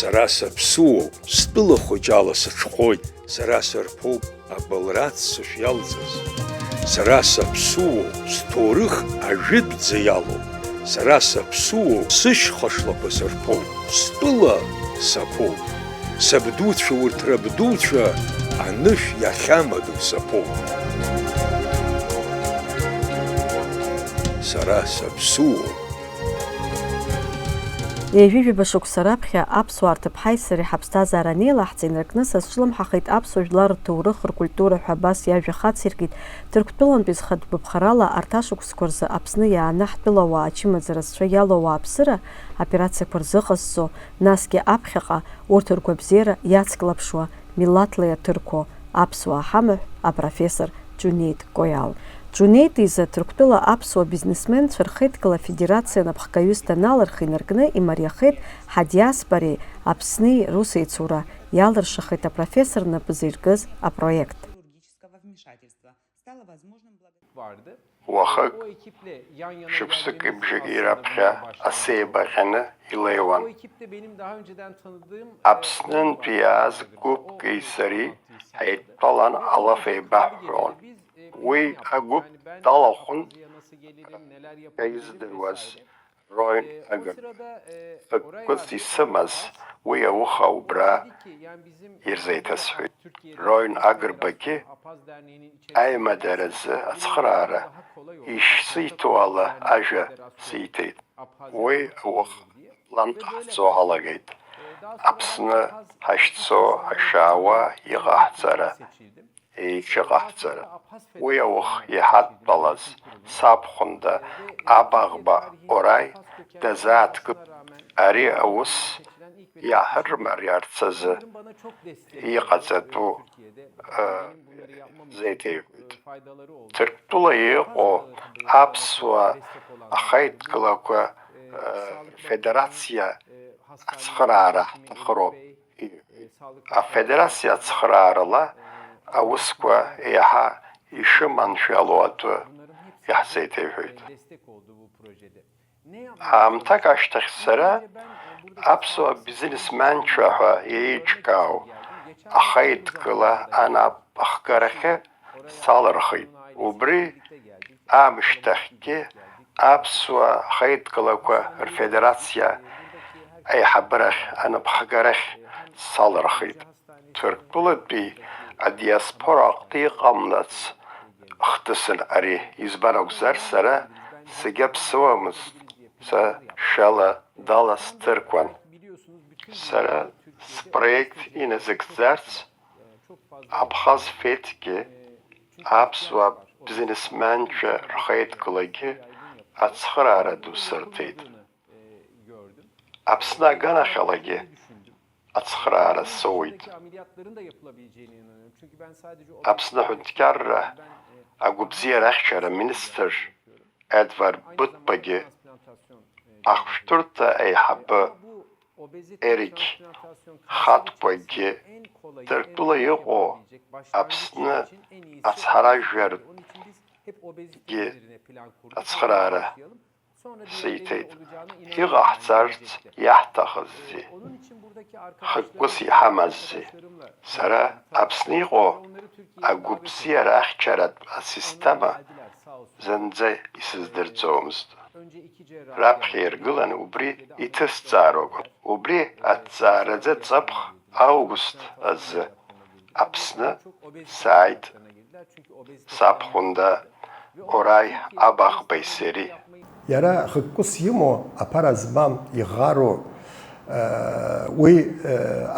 Сара саԥсуоуп, стәыла хәыҷала сыҽхәоит, сара сырԥоуп абылраҭ сышиалҵыз. Сара саԥсуоуп, сҭоурых ажәытәӡа иалоуп. Сара саԥсуоуп, сышьха шлақәа сырԥоуп, стәыла саԥоуп. Сабдуцәа урҭ рабдуцәа анышә иахьамаду саԥоуп. Сара саԥсуоуп. Ежәижәаба шықәса раԥхьа аԥсуаа рҭыԥҳаи сареи ҳаԥсҭазаара анеилаҳҵа инаркны сазҿлымҳахеит аԥсуа жәлар рҭоурых, ркультура ҳәа абас иажәа хациркит. Ҭырқәтәылантәи зхатәгәыԥхарала арҭ ашықәсқәа рзы Аԥсны иааны ҳтәылауаа ачымазаразцәа иалоу ауааԥсыра операциақәа рзыҟазҵо, насгьы аԥхьаҟа урҭ ргәабзиара иацклаԥшуа милаҭла иаҭырқәо аԥсуаа ҳамаҳә апрофессор Џьунеид Коиал. Џьунеид изы Ҭырқәтәыла аԥсуа бизнесменцәа рхеидкыла афедерациа напхгаҩыс даналырха инаркны имариахеит ҳадиаспореи Аԥсни русеицура иалыршахеит апрофессор напы зиркыз апроект. Уахак шықәсык ибжак ираԥхьа асеибаҟьаны илеиуан. Аԥснынтәи иааз гәыԥки сареи ҳаидтәалан алаф еибаҳҳәон. Уи агәыԥ далахәын издыруаз Роин Агыр. Ԥыҭк исымаз уи ауха убра ирзеиҭасҳәеит. Роин Агырбагьы аимадаразы ацхыраара ишсиҭо ала ажәа сиҭеит. Уи ауха план ҟаҳҵо ҳалагеит. Аԥсны ҳашьцо, ҳашаауа иҟаҳҵара. Еиҿыҟаҳҵара. Уи аух иҳадтәалаз сабхәында абаӷба Ораи дазааҭгылт. Ари аус иаҳырмариарц азы иҟаҵатәу зеиҭеиҳәеит. Ҭырқәтәыла иҟоу аԥсуаа ахаидкылақәа федерациа ацхыраара ҳҭахыроуп. Афедерациа ацхыраарала аусқәа еиҳа ишыманшәало атәы иаҳзеиҭеиҳәеит. Аамҭак ашьҭахь сара аԥсуа бизнесменцәа ҳәа еиҿкаау ахаидкыла анапахгарахьы салырхит. Убри аамышьҭахьгьы аԥсуа ахаидкылақәа рфедерациа аиҳабырахь анапхгарахь салырхит. Ҭырқәтәылатәи адиаспора аҟны иҟамлац хҭысын ари избан акәзар сара сагьаԥсуамызт. Са шала даласҭырқәан. Сара спроект иназыгӡарц Абхаз Феҭгьы аԥсуа бизнесменцәа рхеидкылагьы ацхыраара ду сырҭеит. Аԥсны аганахьалагьы ацхыраара соуит. Аԥсны Аҳәынҭқарра агәабзиара ахьчара министр Едвард Быҭәбагьы ахәшәтәырҭа аиҳабы Ерик Хаҭкәагьы Ҭырқәтәыла иҟоу Аԥсны ацҳаражәҳәаргьы ацхыраара сиҭеит. Иҟаҳҵарц иаҳҭахыззи, хықәкыс иҳамаззи. Сара Аԥсны иҟоу агәабзиара ахьчаратә асистема зынӡа исыздырӡомызт. Раԥхьа иргылан убри иҭысҵаароуп. Убри аҭҵаараӡа ҵыԥх аugust азы Аԥсны сааит сабхәында Ораи абаӷбеи сареи. Иара хықәкыс имоу аԥара змам иӷароу уи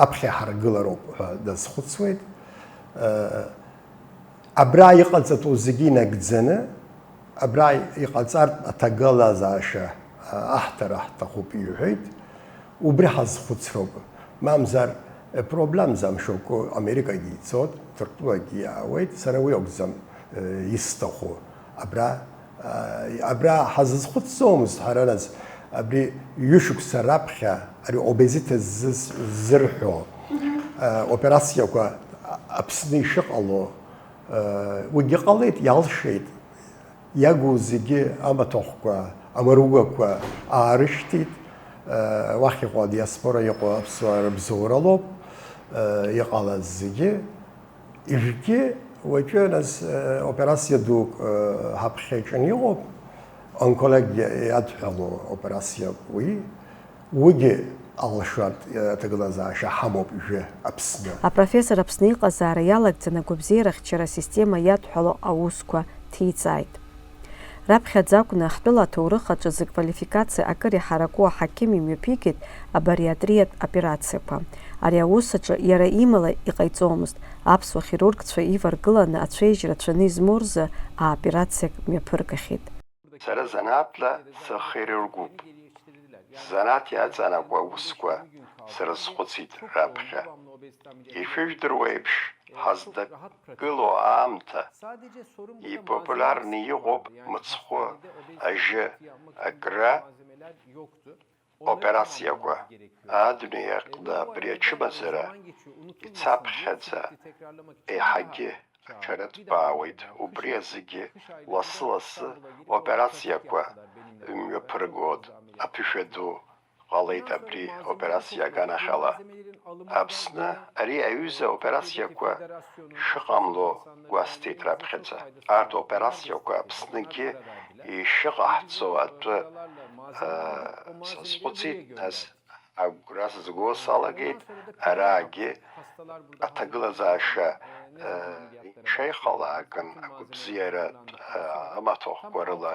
аԥхьа ҳаргылароуп ҳәа дазхәыцуеит. Абра иҟаҵатәу зегьы инагӡаны, абра иҟаҵартә аҭагылазаашьа аҳҭара ҳҭахуп иҳәеит. Убри ҳазхәыцроуп. Мамзар проблемзам шоуко Америкагьы ицоит, Ҭырқәтәылагьы иаауеит. Сара уи акәӡам исҭаху. Абра ҳазызхәыцӡомызт ҳараназ абри ҩышықәса раԥхьа ари обезита ззырҳәо операциақәа Аԥсны ишыҟало уигьы ҟалеит, иалшеит. Иагу зегьы амаҭәахәқәа, амаругақәа аарышьҭит. وەخی خۆ دیاسپۆرە یەقۆ ئەپسوارە بزۆرەڵۆب یەقاڵە زیگی ئیژگی وەکوێن ئەس ئۆپێراسیە دوو هەبخێچنیۆ ئۆنکۆلۆگیا یادهێڵۆ ئۆپێراسیە وی وگێ ئەڵشات تەگڵەزاشە هەمۆ بژێ ئەپسنە. Апрофессор Аԥсны иҟазаара иалагӡаны агәабзиарахьчара система иадҳәало аусқәа ҭиҵааит. Раԥхьаӡа акәны ҳтәыла аҭоурых аҿы зыквалификациа акыр иҳараку аҳақьым имҩаԥигеит абариатриатә операциақәа. Ари аус аҿы иара имала иҟаиҵомызт, аԥсуа хирургцәа иваргыланы ацәеижьра цәаны измоу рзы аоперациак мҩаԥыргахьеит. Сара занааҭла схирургуп. Занааҭ иаҵанакуа аусқәа срызхәыцит раԥхьа. Ишыжәдыруа еиԥш, ҳаздакыло аамҭа ипопуларны иҟоуп мыцхәы, ажьы, акра операциақәа. Адунеиаҟны абри ачымазара ицаԥхьаӡа еиҳагьы аҽарыҭбаауеит. Убри азгьы лассы-лассы операциақәа мҩаԥыргоит. Аԥышәа ду ҟалеит абри операциа аганахьала. Аԥсны ари аҩыза операциақәа шыҟамло гәасҭеит раԥхьаӡа. Арҭ операциақәа Аԥснгьы ишыҟаҳҵо атәы сазхәыцит, нас агәра сызго салагеит, араагьы аҭагылазаашьа ҽеихалааган агәабзиара амаҭәахәқәа рыла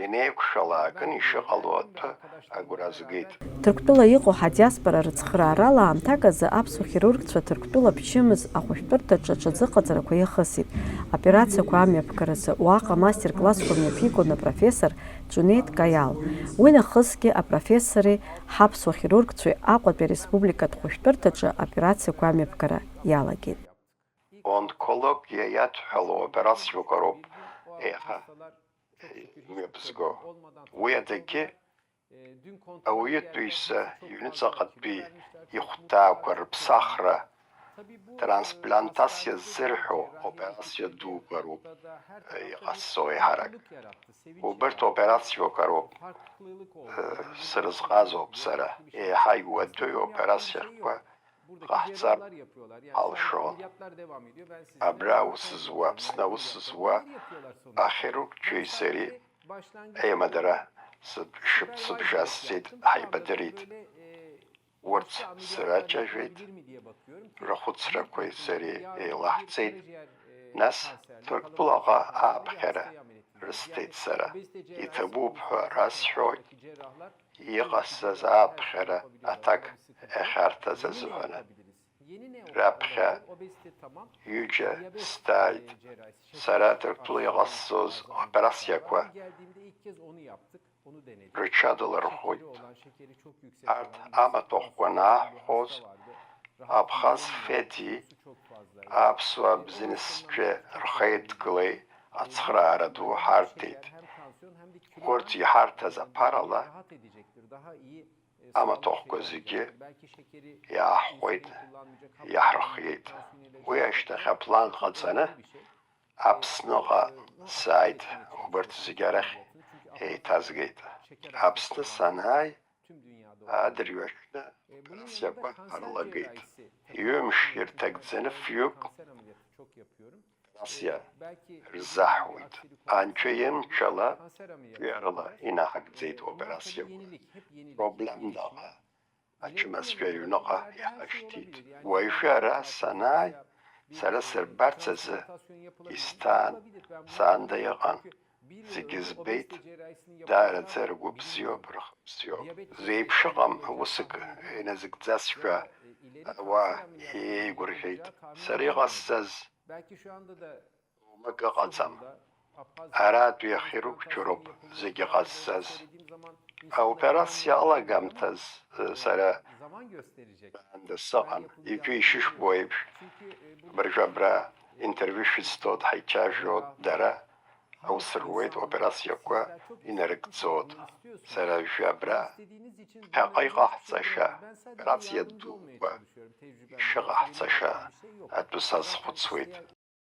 инеиқәшәалааган ишыҟало атәы агәра згеит. Ҭырқәтәыла иҟоу ҳадиаспора рыцхыраарала аамҭак азы аԥсуа хирургцәа Ҭырқәтәыла ԥшьымыз ахәышәтәырҭаҿы аҽазыҟаҵарақәа иахысит. Аоперациақәа амҩаԥгаразы уаҟа мастер-классқәа мҩаԥигон апрофессор Ҷунеит Каиал. Уи нахысгьы апрофессори ҳаԥсуа хирургцәеи Аҟәатәи Ареспубликатә хәышәтәырҭаҿы аоперациақәа амҩаԥгара иалагеит. Онкология иадҳәало операциақәа роуп еиҳа мҩаԥызго. Уи адагьы ауаҩытәыҩса иҩныҵҟатәи ихәҭаақәа рыԥсахра трансплантациа ззырҳәо операциа дуқәа роуп иҟазҵо еиҳарак. Убарҭ операциақәа роуп срызҟазоуп сара. Еиҳа иуадаҩу операциақәа ҟаҳҵар ҳалшон. Абра ус зуа, Аԥсны ус зуа ахирургцәеи сареи еимадара сыбжьасҵеит, ҳаибадырит. Урҭ сраҷажәеит, рахәыцрақәеи сареи еилаҳҵеит. Нас Ҭырқәтәылаҟа ааԥхьара рысҭеит сара. Иҭабуп ҳәа расҳәоит. Иҟасҵаз ааԥхьара аҭак ахьарҭаз азыҳәаны. Раԥхьа ҩыџьа стааит. Сара Ҭырқәтәыла иҟасҵоз операциақәа рыҽадылырхәит. Арҭ амаҭәахәқәа нааҳәхоз Абхаз Феди аԥсуа бзанҵцәа рхеидкылеи ацхраара ду ҳарҭеит. Урҭ иҳарҭаз аԥарала амаҭәахәқәа зегьы иааҳхәеит, иаҳрхиеит. Уи ашьҭахь аплан ҟаҵаны Аԥсныҟа сааит. Убарҭ зегьы арахь еиҭазгеит. Аԥсны санааи адырҩаҽны операциақәа ҳарлагеит. Ҩымш ирҭагӡаны фҩык операциа рзаҳуеит. Анцәаимчала фҩарала инаҳагӡеит операциақәа. Проблемдаҟа ачымазшәа аҩныҟа иҳашьҭит. Уажәы ара санааи сара сырбарц азы исҭаан, саанда иҟан. Зегьы збеит, даараӡа ргәыбзиоуп, рыхбзиоуп. Зеиԥшыҟам уск иназыгӡазшәа ауаа еигәырӷьеит. Сара иҟасҵаз умак ыҟаӡам. Аратәи ахирургцәа роуп зегьы ҟазҵаз. Аоперациа алагамҭаз сара аанда сыҟан. Ижәы ишышбо еиԥш, быржәы абра интервиу шәызҭоит, ҳаицәажәоит дара. Аус руеит, операциақәа инарыгӡоит. Сара ажәы абра ԥхьаҟа иҟаҳҵаша, операциа дуқәа ишыҟаҳҵаша атәы сазхәыцуеит.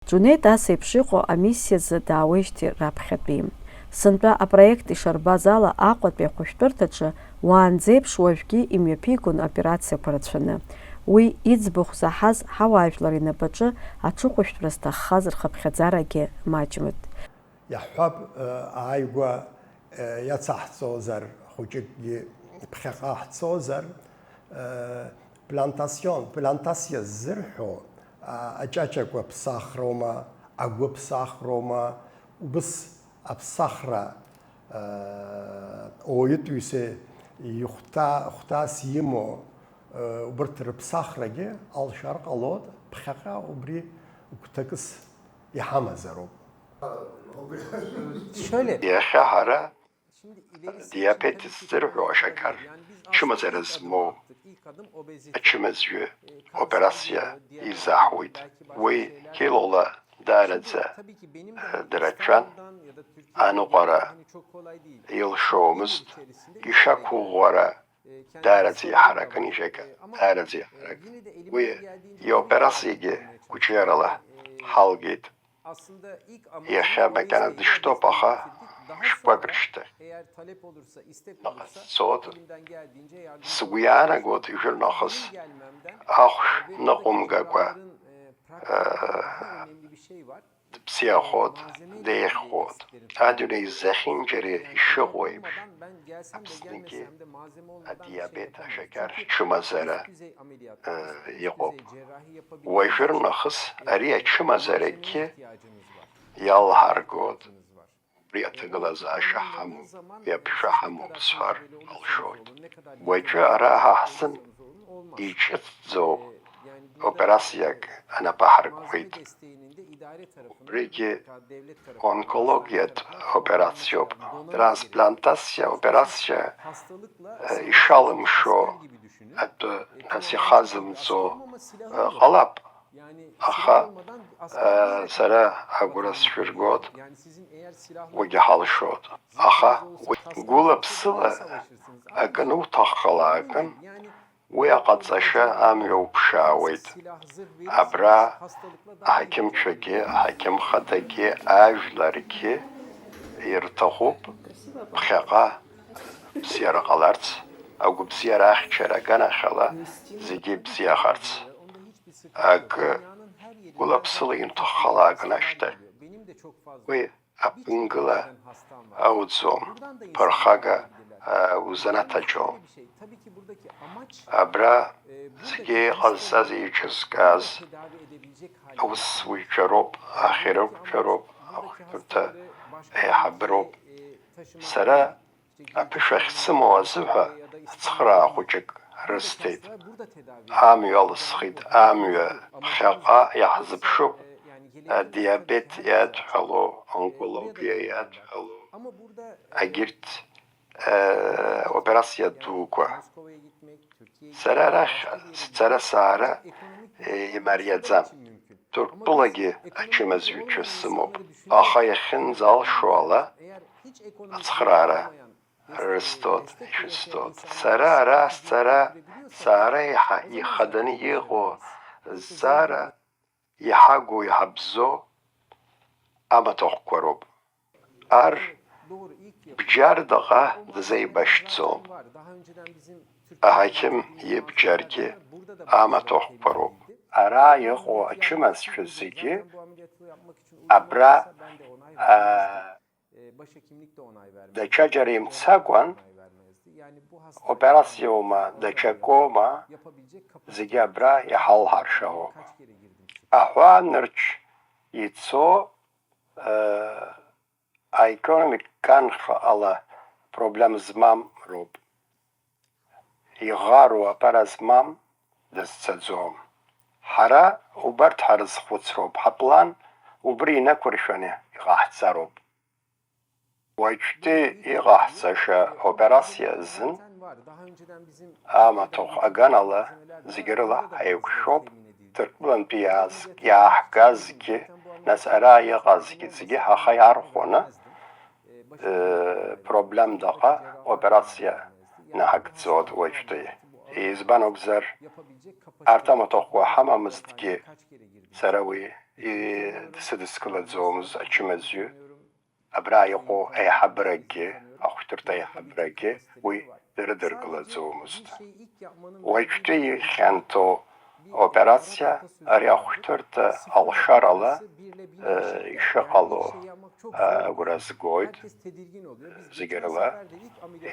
Ҷунеит ас еиԥш иҟоу амиссиазы даауеижьҭеи раԥхьатәи. Сынтәа апроект ишарбаз ала Аҟәатәи ахәышәтәырҭаҿы Уаанӡеиԥш уажәгьы имҩаԥигон аоперациақәа рацәаны. Уи иӡбахә заҳаз ҳауаажәлар инапаҿы аҽыхәашәтәра зҭаххаз рхыԥхьаӡарагьы маҷмызт. Иаҳҳәап, ааигәа иацаҳҵозар, хәыҷыкгьы ԥхьаҟа ҳцозар, плантациа ззырҳәо аҷаҷақәа ԥсахроума, агәы ԥсахроума, убыс аԥсахра ауаҩытәыҩса ихәҭаас имоу убарҭ рыԥсахрагьы алшар ҟалоит, ԥхьаҟа убри гәҭакыс иҳамазароуп. Iată hara diabetes zırhlı şeker. Çımızırız mu? Çımızcı operasya izahuydu. Ve kilola derece direkten anıqara yıl şovumuz işe kulvara derece harakın işe derece harak. Ve operasyayı kuçuyarala halgit. Yaşamakana dışta paha şpagırıştı. Soğut. Sıgıyana god işir nahız. Ah nağımga kwa. Psiyahod, deyhod. Adüne zehinceri işi koymuş. Hapsindeki diyabet, şeker, çımazara yıkop. Vajır nahız arıya çımazara ki yalhar god. Priyatı glaza şahamu, yapşahamu bsfar alşoyd. Vajır ara hahsın içit zo operasyak ana pahar koydu. Brigi onkologiyat operasyon, transplantasya operasya işalım şu, hatta nasihazım zo qalap. Aha sara aguras şurgod, ogi halşod. Aha gulap sıla aganu taxalagan. ويقتصا أميو بشاويد أبرا حكم شكي حكم خطكي أجلركي يرتخوب بخيقا بسيارة غلارت أو بسيارة أخشرة كان خلا زيجي بسيارة خارت أك ولا بسلين تخلا كناشتا وي أبنغلا أو زوم برخاقا وزناتا جوم Abra zgi qalsaz yechskaz aus wicherop akhirop cherop akhirta habrob sara apishxsmo azha tskhra khuchik restet am yolskhid am khaqa yahzib shup diyabet yad halo onkologiya yad halo agirt operasya dukwa Sara Sara Mariadzam. Turkpulagi açımız yüçüsümüp. Ahayakın zal şuala. Atsxrara. Ristot. Şustot. Sara yıxadını yığo. Zara yıhagu yıhabzo. Ama tohkvarub. Ar bjar dağa dızay baştsom. Hakim yebjarki ama tohparob. Ara yıqo açımaz şüzeki. Abra daçacarim tsagwan operasyoma daçakoma zigi abra yahal harşaho. Ahwa nırç yitso ekonomik kan ala problem zmam rob. يغارو أبرزمام دستزوم حرا وبرت حرز خوتروب حبلان وبري نكورشاني يغاحتزاروب ويجتي يغاحتزاشا أوبراسيا زن أما توخ أغانالا زيجرلا هيوكشوب تركبلن بياز ياحقازكي ناس أرا يغازكي زيجي هاخي عرخونا problem daqa operasiya nahak zod vajtay. İzban obzar artama toqwa hamamızdaki sarawi disidiskala zomuz açımızı abrayqo ay habragi akhtirtay habragi ve дырдыркылаӡомызт. Уаҩтәи ихьанҭоу операциа ари ахәшәтәырҭа алшарала ишыҟало агәра згоит, зегьы рыла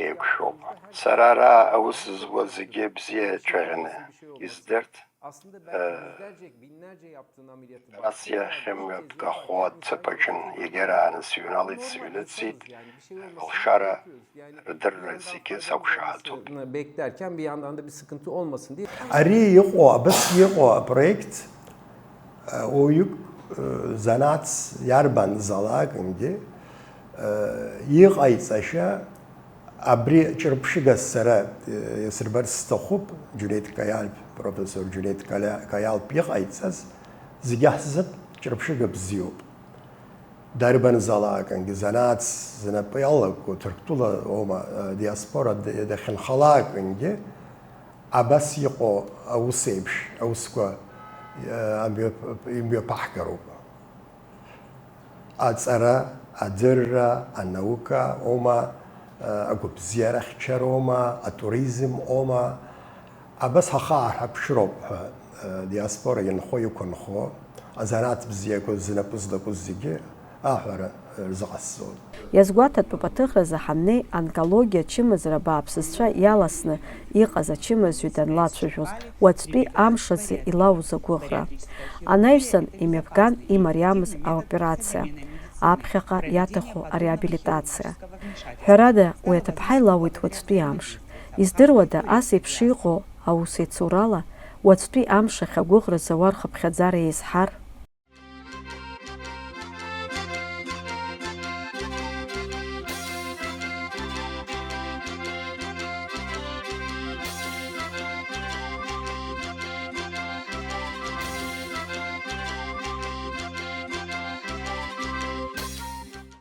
еиқәшәоуп. Сара ара аус зуаз зегьы бзиа ҿаӷьаны издырт. Операциа хьымҩаԥгахо ҭыԥаҿын егьарааны сыҩналеит, сыҩныҵит, алшара рдырра зегьы сақәшаҳаҭуп. Beklerken bir yandan da bir sıkıntı olmasın diye. Ари иҟоу, абас иҟоу апроект уаҩык занааҭс иарбанзаалакгьы иҟаиҵашьа абри ҿырԥшыгас сара иасырбарц сҭахуп, Џьунеид Каиалп, профессор Џьунеид Каиалп иҟаиҵаз зегьы ҳзыҳ ҿырԥшыга бзиоуп. Дарбанзаалакгьы занааҭс знапы иалаку Ҭырқәтәыла оума диаспора дахьынхалакгьы абас иҟоу аус еиԥш аусқәа имҩаԥаҳгароуп. Аҵара, адырра, анаука оума, агәабзиара хьчароума, атуризм оума, абас ҳахааҳарԥшыроуп ҳәа диаспора ианхо иқәынхо, азанааҭ бзиақәа знапы злакәыз зегьы аҳәара рзыҟасҵоит. Иазгәаҭатәуп аҭыӷразы ҳамнеи онкологиа ачымазара бааԥсызцәа иаласны иҟаз ачымазҩы данлацәажәоз уаҵәтәи амш азы илауз агәыӷра. Анаҩсан имҩаԥган имариамыз аоперациа, аԥхьаҟа иаҭаху ареабилитациа. Ҳәарада, уи аҭыԥҳа илауит уаҵәтәи амш. Издыруада ас еиԥш иҟоу аус еицурала уаҵәтәи амш ахь агәыӷра зауа рхыԥхьаӡара еизҳар?